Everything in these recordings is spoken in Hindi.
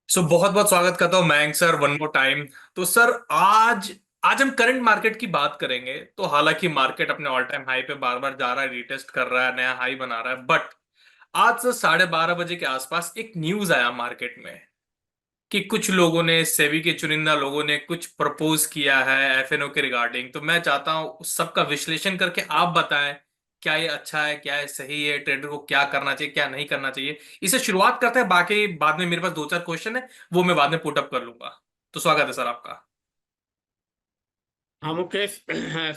बहुत बहुत स्वागत करता हूँ Mayank sir, one more time. तो सर, आज आज हम करंट मार्केट की बात करेंगे। तो हालांकि मार्केट अपने ऑल टाइम हाई पे बार बार जा रहा है, रीटेस्ट कर रहा है, नया हाई बना रहा है, बट आज से 12:30 बजे के आसपास एक न्यूज आया मार्केट में कि कुछ लोगों ने, सेबी के चुनिंदा लोगों ने कुछ प्रपोज किया है एफएनओ के रिगार्डिंग। तो मैं चाहता हूँ उस सबका विश्लेषण करके आप बताएं, क्या ये अच्छा है, क्या ये सही है, ट्रेडर को क्या करना चाहिए, क्या नहीं करना चाहिए। इसे शुरुआत करते हैं, बाकी बाद में मेरे पास दो चार क्वेश्चन है, वो मैं बाद में पुट अप कर लूंगा। तो स्वागत है सर आपका। हाँ मुकेश।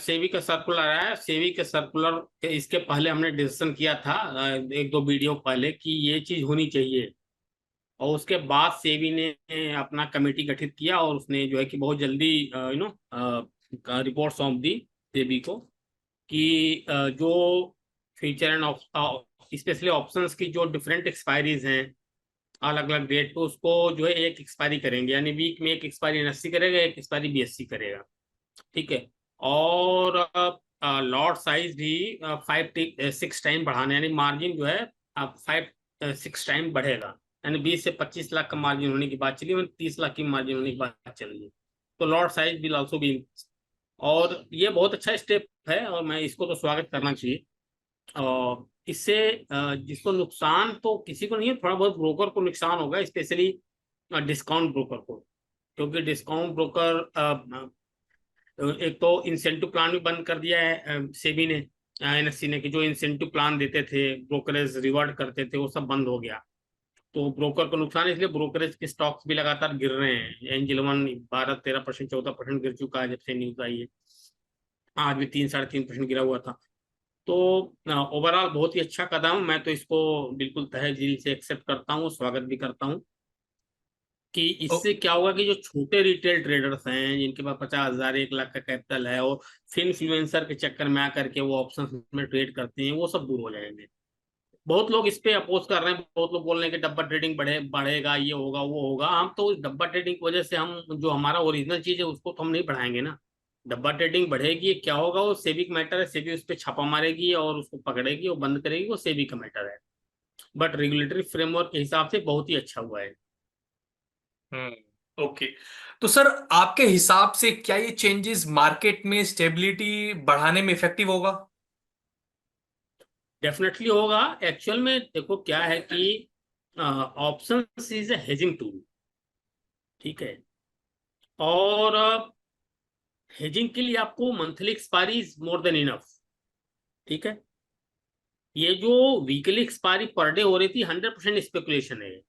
सेवी का सर्कुलर आया। सेवी के सर्कुलर के इसके पहले हमने डिस्कशन किया था, एक दो वीडियो पहले, कि ये चीज होनी चाहिए। और उसके बाद सेवी ने अपना कमेटी गठित किया और उसने जो है कि बहुत जल्दी रिपोर्ट सौंप दी सेबी को कि जो फ्यूचर एंड स्पेशली ऑप्शंस की जो डिफरेंट एक्सपायरीज हैं अलग अलग डेट पे, उसको जो है एक एक्सपायरी करेंगे, यानी वीक में एक एक्सपायरी एनएससी करेगा, एक एक्सपायरी बीएससी करेगा। ठीक है। और लॉट साइज भी 5-6 टाइम बढ़ाना, यानी मार्जिन जो है 5-6 टाइम बढ़ेगा। यानी 20 से 25 लाख का मार्जिन होने की बात चली, और 30 लाख की मार्जिन होने की बात चल रही है। तो लॉट साइज विल ऑल्सो भी। और ये बहुत अच्छा स्टेप है और मैं इसको तो स्वागत करना चाहिए। और इससे जिसको नुकसान तो किसी को नहीं है, थोड़ा बहुत ब्रोकर को नुकसान होगा, स्पेशली डिस्काउंट ब्रोकर को। क्योंकि डिस्काउंट ब्रोकर एक तो इंसेंटिव प्लान भी बंद कर दिया है सेबी ने, एनएससी ने, कि जो इंसेंटिव प्लान देते थे, ब्रोकरेज रिवार्ड करते थे, वो सब बंद हो गया। तो ब्रोकर को नुकसान है, इसलिए ब्रोकरेज के स्टॉक्स भी लगातार गिर रहे हैं। एंजल वन 12-13%, 14% गिर चुका है जब से न्यूज आई है। आज भी 3-3.5% गिरा हुआ था। तो ओवरऑल बहुत ही अच्छा कदम, मैं तो इसको बिल्कुल तहे दिल से एक्सेप्ट करता हूँ, स्वागत भी करता हूँ। कि ओ, इससे क्या होगा कि जो छोटे रिटेल ट्रेडर्स हैं, जिनके पास 50,000 1 लाख का कैपिटल है, और फिर इन्फ्लुएंसर के चक्कर में आकर के वो ऑप्शन में ट्रेड करते हैं, वो सब दूर हो जाएंगे। बहुत लोग इस पे अपोज कर रहे हैं, बहुत लोग बोल रहे हैं कि डब्बा ट्रेडिंग बढ़ेगा, ये होगा वो होगा। हम तो इस डब्बा ट्रेडिंग की वजह से, हम जो हमारा ओरिजिनल चीज है उसको तो हम नहीं बढ़ाएंगे ना। डब्बा ट्रेडिंग बढ़ेगी, क्या होगा, वो सेबी का मैटर है। सेबी उस पर छापा मारेगी और उसको पकड़ेगी और बंद करेगी, वो सेबी का मैटर है। बट रेगुलेटरी फ्रेमवर्क के हिसाब से बहुत ही अच्छा हुआ है। ओके। तो सर, आपके हिसाब से क्या ये चेंजेस मार्केट में स्टेबिलिटी बढ़ाने में इफेक्टिव होगा? डेफिनेटली होगा। एक्चुअल में देखो क्या है कि option is a hedging tool. ठीक है। और हेजिंग के लिए आपको monthly expiry is more than enough. ठीक है। ये जो वीकली एक्सपायरी पर डे हो रही थी, 100% स्पेकुलेशन है।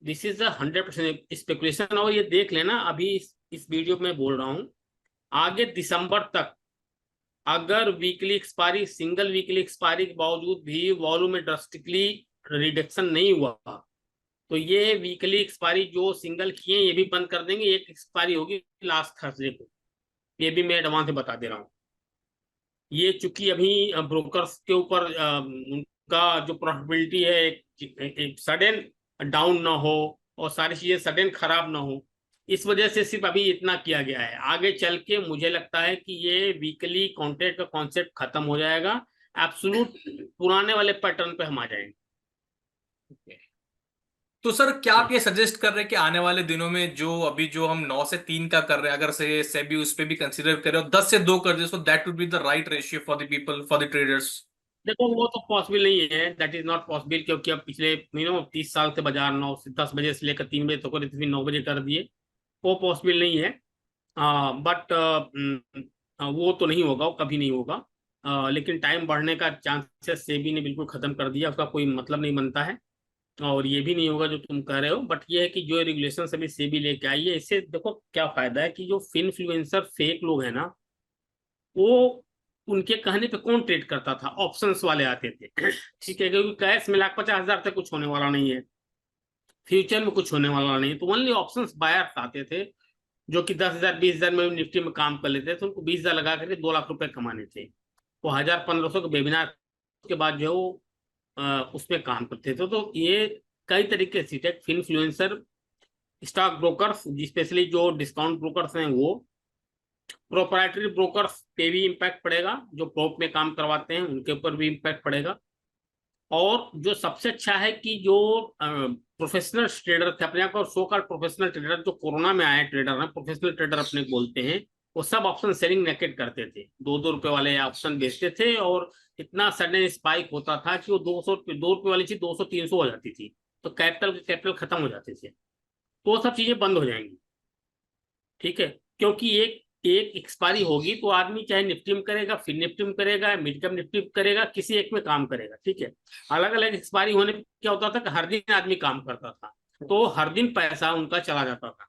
This is 100% speculation. और ये देख लेना, अभी इस वीडियो में बोल रहा हूँ, आगे दिसंबर तक अगर weekly expiry, single weekly expiry के बावजूद भी वॉल्यूम में ड्रास्टिकली रिडक्शन नहीं हुआ, तो ये वीकली एक्सपायरी जो सिंगल किए ये भी बंद कर देंगे। एक एक्सपायरी होगी लास्ट थर्सडे को, ये भी मैं एडवांस में बता दे रहा हूँ। ये चूंकि अभी ब्रोकर्स के ऊपर उनका जो प्रॉफिटेबिलिटी है, एक सडन डाउन ना हो और सारी चीजें सडन खराब ना हो, इस वजह से सिर्फ अभी इतना किया गया है। आगे चल के मुझे लगता है कि ये वीकली कॉन्ट्रैक्ट का कॉन्सेप्ट खत्म हो जाएगा। एब्सोल्यूट पुराने वाले पैटर्न पे हम आ जाएंगे। तो सर, क्या आप ये सजेस्ट कर रहे हैं कि आने वाले दिनों में जो अभी जो हम 9 से 3 का कर रहे हैं, अगर से सेबी उस पे भी कंसीडर करे और 10 से 2 कर दे, so that would be the right ratio for the people, for the traders? देखो वो तो पॉसिबल नहीं है, दैट इज नॉट पॉसिबल, क्योंकि अब पिछले मिनिमम 30 साल से बाजार 9 से 10 बजे से लेकर 3 बजे तक होते थे, फिर 9 बजे कर दिए। वो पॉसिबल नहीं है। बट वो तो नहीं होगा, वो कभी नहीं होगा। लेकिन टाइम बढ़ने का चांसेस सेबी ने बिल्कुल खत्म कर दिया, उसका कोई मतलब नहीं बनता है। और ये भी नहीं होगा जो तुम कह रहे हो। बट ये है कि जो रेगुलेशन अभी सेबी लेके आई है, इससे देखो क्या फायदा है कि जो फिनफ्लुएंसर फेक लोग हैं ना, वो, उनके कहने पे कौन ट्रेड करता था, ऑप्शंस वाले आते थे। ठीक है, क्योंकि कैश में 1,50,000 तक कुछ होने वाला नहीं है, फ्यूचर में कुछ होने वाला नहीं है। तो ओनली ऑप्शंस बायर्स आते थे, जो कि 10,000 20,000 में निफ्टी में काम कर लेते थे। उनको 20,000 लगा करके 2 लाख रुपए कमाने थे। वो 1,000-1,500 के वेबिनार के बाद जो है वो उसमें काम करते थे। तो ये कई तरीके से tech influencer, stock brokers, specially जो डिस्काउंट ब्रोकर्स हैं वो, प्रोपराइटरी ब्रोकर्स पे भी इम्पैक्ट पड़ेगा, जो प्रोप में काम करवाते हैं उनके ऊपर भी इम्पैक्ट पड़ेगा। और जो सबसे अच्छा है कि जो प्रोफेशनल ट्रेडर थे, अपने आप को सो कॉल्ड प्रोफेशनल ट्रेडर, जो कोरोना में आए ट्रेडर हैं, प्रोफेशनल ट्रेडर अपने को बोलते हैं, वो सब ऑप्शन सेलिंग नेकेट करते थे, 2-2 रुपए वाले ऑप्शन बेचते थे, और इतना सडन स्पाइक होता था कि वो 200 2 रुपए वाली चीज 200-300 हो जाती थी, तो कैपिटल खत्म हो जाते थे। तो वो सब चीजें बंद हो जाएंगी, ठीक है। क्योंकि एक एक एक्सपायरी होगी तो आदमी चाहे निफ्टी में करेगा, फिर निफ्टी में करेगा, मिड कैप निफ्टी में करेगा, किसी एक में काम करेगा, ठीक है। अलग अलग एक्सपायरी होने पे क्या होता था कि हर दिन आदमी काम करता था, तो हर दिन पैसा उनका चला जाता था।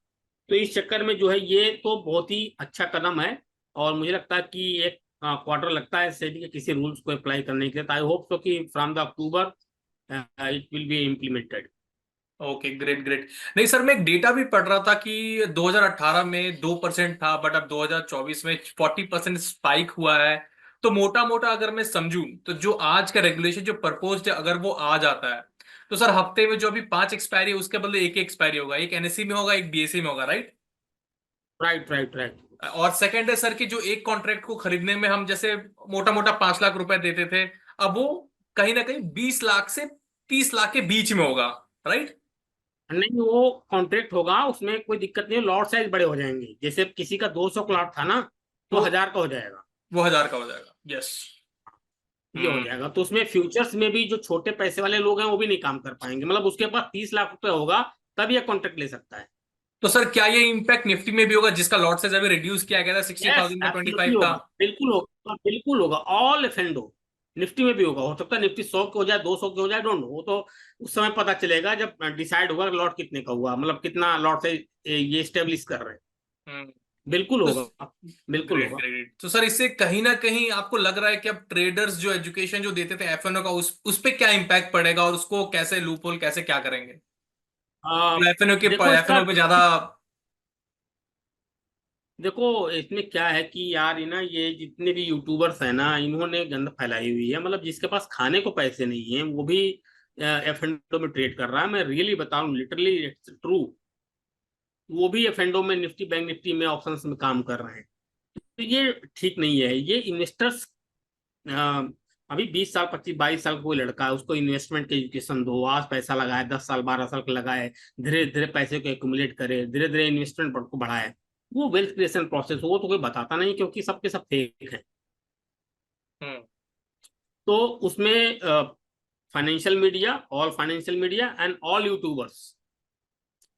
तो इस चक्कर में जो है ये तो बहुत ही अच्छा कदम है, और मुझे लगता है कि एक क्वार्टर लगता है सेबी के किसी रूल्स को अप्लाई करने के लिए। आई होप सो कि from the October it will be implemented. Okay, great great. नहीं सर, मैं एक डेटा भी पढ़ रहा था कि 2018 में 2% था, बट अब 2024 में 40% स्पाइक हुआ है। तो मोटा मोटा अगर मैं समझूं तो जो आज का रेगुलेशन जो प्रपोज्ड है, अगर वो आ जाता है, तो सर हफ्ते में जो अभी 5 एक्सपायरी है उसके बदले एक एक्सपायरी होगा, एक एनएससी में होगा, एक बीएससी में होगा, राइट? Right, right, right. और सेकंड है सर कि जो एक कॉन्ट्रैक्ट को खरीदने में हम जैसे मोटा मोटा 5 लाख रुपए देते थे, अब वो कहीं ना कहीं 20 लाख से 30 लाख के बीच में होगा, राइट? नहीं, वो कॉन्ट्रैक्ट होगा, उसमें कोई दिक्कत नहीं है, लॉट साइज बड़े हो जाएंगे, जैसे किसी का 200 का लॉट था ना, तो तो 1000 का हो जाएगा। वो 1000 का हो जाएगा, यस। ये हो जाएगा, तो उसमें फ्यूचर्स में भी जो छोटे पैसे वाले लोग हैं वो भी नहीं काम कर पाएंगे, मतलब उसके पास 30 लाख रुपए होगा तब ये कॉन्ट्रैक्ट ले सकता है। तो सर क्या ये इम्पैक्ट निफ्टी में भी होगा, जिसका लॉट साइज अभी रिड्यूस किया गया था सिक्सटी यस, थाउजेंड का ट्वेंटी एब्सोल्युटली फाइव का? होगा, बिल्कुल होगा, बिल्कुल होगा, ऑल एफ एंड निफ्टी में भी होगा। हो सकता है निफ्टी 100 के हो जाए, 200 के हो जाए, डोंट नो, वो तो उस समय पता चलेगा जब डिसाइड होगा लॉट कितने का हुआ, मतलब कितना लॉट से ये स्टेब्लिश कर रहे हैं। हम्म। बिल्कुल तो होगा, बिल्कुल ग्रेट होगा। ग्रेट। तो सर इससे कहीं ना कहीं आपको लग रहा है कि अब ट्रेडर्स जो एजुकेशन जो देते थे एफएनओ का, उस पे क्या इम्पैक्ट पड़ेगा, और उसको कैसे लूपहोल कैसे क्या करेंगे? आ, एफएनओ के देखो इसका एफएनओ पे ज्यादा। देखो इसमें क्या है कि यार, ये ना, ये जितने भी यूट्यूबर्स हैं ना, इन्होंने गंद फैलाई हुई है, मतलब जिसके पास खाने को पैसे नहीं है वो भी एफ एंड में ट्रेड कर रहा है। मैं रियली बताऊं, लिटरली इट्स ट्रू, वो भी एफ एंड में, निफ्टी बैंक निफ्टी में ऑप्शंस में काम कर रहे हैं। तो ये ठीक नहीं है, ये इन्वेस्टर्स, अभी 20 साल, 25-22 साल का कोई लड़का है, उसको इन्वेस्टमेंट की एजुकेशन दो, आज पैसा लगाए, 10 साल 12 साल का लगाए, धीरे धीरे पैसे को एक्यूमुलेट करे, धीरे धीरे इन्वेस्टमेंट को बढ़ाए, वो वेल्थ क्रिएशन प्रोसेस, वो तो कोई बताता नहीं, क्योंकि सबके सब फेक है। हम्म। तो उसमें financial media, all financial media and all YouTubers,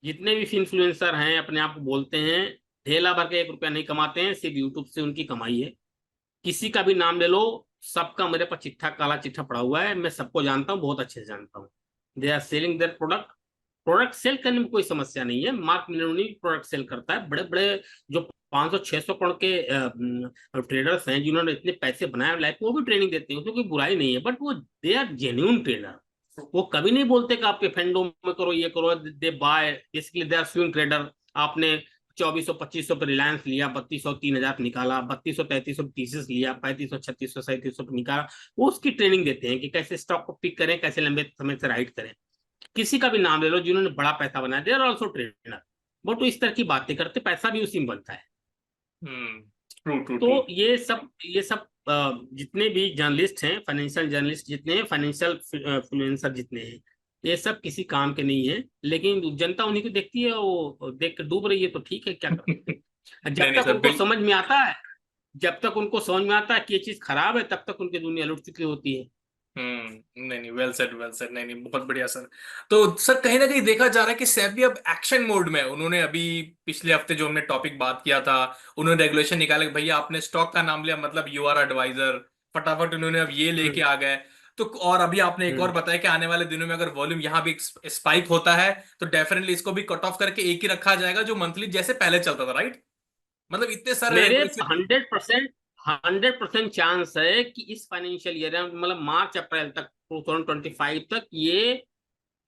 जितने भी इन्फ्लुएंसर हैं, अपने आप को बोलते हैं, ढेला भर के 1 रुपया नहीं कमाते हैं, सिर्फ यूट्यूब से उनकी कमाई है। किसी का भी नाम ले लो, सबका मेरे पास चिट्ठा, काला चिट्ठा पड़ा हुआ है, मैं सबको जानता हूँ, बहुत अच्छे से जानता हूँ। They are selling their product. Product sell करने में कोई समस्या नहीं है, मार्क मिनोनी प्रोडक्ट सेल करता है, बड़े बड़े जो 500-600 करोड़ के ट्रेडर्स हैं, जिन्होंने इतने पैसे बनाए लाइफ में, वो भी ट्रेनिंग देते हैं, उसमें कोई बुराई नहीं है, बट वो दे आर जेन्यून ट्रेडर। वो कभी नहीं बोलते कि आप फंडो में करो, ये करो, they buy, basically they are swing trader. आपने 2400-2500 पे रिलायंस लिया, 3200-3000 निकाला, 3200-3300 टीसीएस लिया, 3500-3600-3700 पे निकाला, वो उसकी ट्रेनिंग देते हैं कि कैसे स्टॉक को पिक करें, कैसे लंबे समय से राइट करें। किसी का भी नाम ले लो जिन्होंने बड़ा पैसा बनाया, they are also trainer, but वो इस तरह की बातें करते, पैसा भी उसी में बनता है। हम्म। True true true. तो ये सब जितने भी जर्नलिस्ट हैं, फाइनेंशियल जर्नलिस्ट जितने हैं, फाइनेंशियल इन्फ्लुएंसर जितने हैं, ये सब किसी काम के नहीं है, लेकिन जनता उन्हीं को देखती है, वो देख कर डूब रही है, तो ठीक है, क्या कर सकते हैं। नहीं जब नहीं तक सर, उनको समझ में आता है, जब तक उनको समझ में आता है कि ये चीज खराब है, तब तक उनकी दुनिया लुट चुकी होती है। नहीं नहीं, वेल सेड वेल सेड, नहीं नहीं, बहुत बढ़िया सर। तो सर कहीं ना कहीं देखा जा रहा है कि सेबी अब एक्शन मोड में है। उन्होंने अभी पिछले हफ्ते जो हमने टॉपिक बात किया था, उन्होंने रेगुलेशन निकाला कि भैया आपने स्टॉक का नाम लिया मतलब यू आर एडवाइजर, फटाफट उन्होंने अब ये लेके हम्म, आ गए। तो और अभी आपने एक और हम्म। बताया कि आने वाले दिनों में अगर वॉल्यूम यहाँ भी स्पाइक होता है, तो डेफिनेटली इसको भी कट ऑफ करके एक ही रखा जाएगा जो मंथली जैसे पहले चलता था, राइट? मतलब इतने सारे मेरे रेगुलेशन। 100% चांस है कि इस फाइनेंशियल ईयर, मतलब मार्च अप्रैल तक, 2025 तक, ये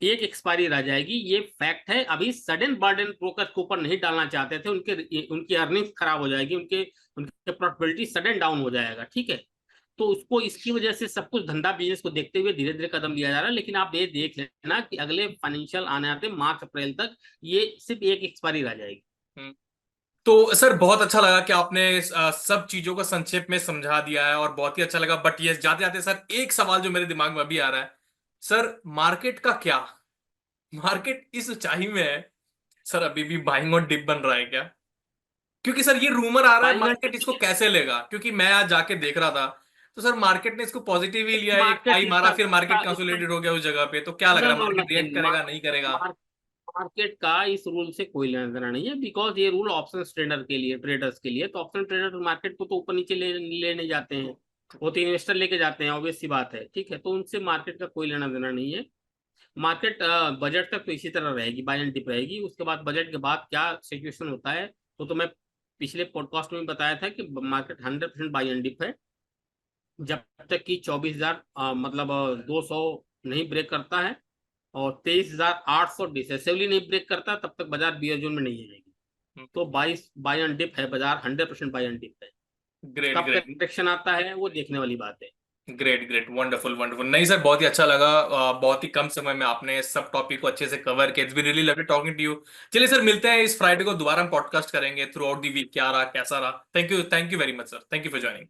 एक एक्सपायरी रह जाएगी, ये फैक्ट है। अभी सडन बर्डन ब्रोकर के ऊपर नहीं डालना चाहते थे, उनके उनकी अर्निंग्स खराब हो जाएगी, उनके उनके प्रॉफिटेबिलिटी सडन डाउन हो जाएगा, ठीक है। तो उसको, इसकी वजह से सब कुछ धंधा बिजनेस को देखते हुए धीरे धीरे कदम लिया जा रहा है, लेकिन आप ये देख लेना कि अगले फाइनेंशियल आने आते मार्च अप्रैल तक ये सिर्फ एक एक्सपायरी रह जाएगी। तो सर बहुत अच्छा लगा कि आपने सब चीजों को संक्षेप में समझा दिया है, और बहुत ही अच्छा लगा। बट ये जाते जाते सर एक सवाल जो मेरे दिमाग में अभी आ रहा है, सर मार्केट का क्या, मार्केट इस ऊंचाई में है सर, अभी भी बाइंग और डिप बन रहा है क्या? क्योंकि सर ये रूमर आ रहा है, बाइंग एंड मार्केट इसको कैसे लेगा? क्योंकि मैं आज जाके देख रहा था, तो सर मार्केट ने इसको पॉजिटिव ही लिया, एक मार्केट हाई मारा, फिर मार्केट कंसोलिडेट हो गया उस जगह पे। तो क्या लग नो रहा है, नो मार्केट रिएक्ट नथिंग, करेगा नहीं करेगा? मार्केट का इस रूल से कोई लेना देना नहीं है, बिकॉज ये रूल ऑप्शन ट्रेडर के लिए, ट्रेडर्स के लिए। तो ऑप्शन ट्रेडर मार्केट को तो ऊपर नीचे लेने जाते हैं, वो तो इन्वेस्टर लेके जाते हैं, ऑब्वियस सी बात है, ठीक है। तो उनसे मार्केट का कोई लेना देना नहीं है। मार्केट बजट तक तो इसी तरह रहेगी, बाय एंड डिप रहेगी। उसके बाद बजट के बाद क्या सिचुएशन होता है, तो मैं पिछले पॉडकास्ट में बताया था कि मार्केट 100% बाय एंड डिप है। जब तक कि 24,000 मतलब 200 नहीं ब्रेक करता है, और 23,800 डिसेसिवली नहीं ब्रेक करता, तब तक बाजार बियर जोन में नहीं आएगी। तो 22 बाय एंड डिप है बाजार, 100% बाय एंड डिप है। ग्रेट कब ग्रेट। करेक्शन आता है वो देखने वाली बात है। Great great, wonderful wonderful. नहीं सर, बहुत ही अच्छा लगा। बहुत ही कम समय में आपने सब टॉपिक को अच्छे से कवर किया। It's been really lovely talking to you. चलिए सर, मिलते हैं इस फ्राइडे को, दोबारा हम पॉडकास्ट करेंगे थ्रू आउट द वीक, क्या रहा कैसा रहा। Thank you very much sir, thank you for joining.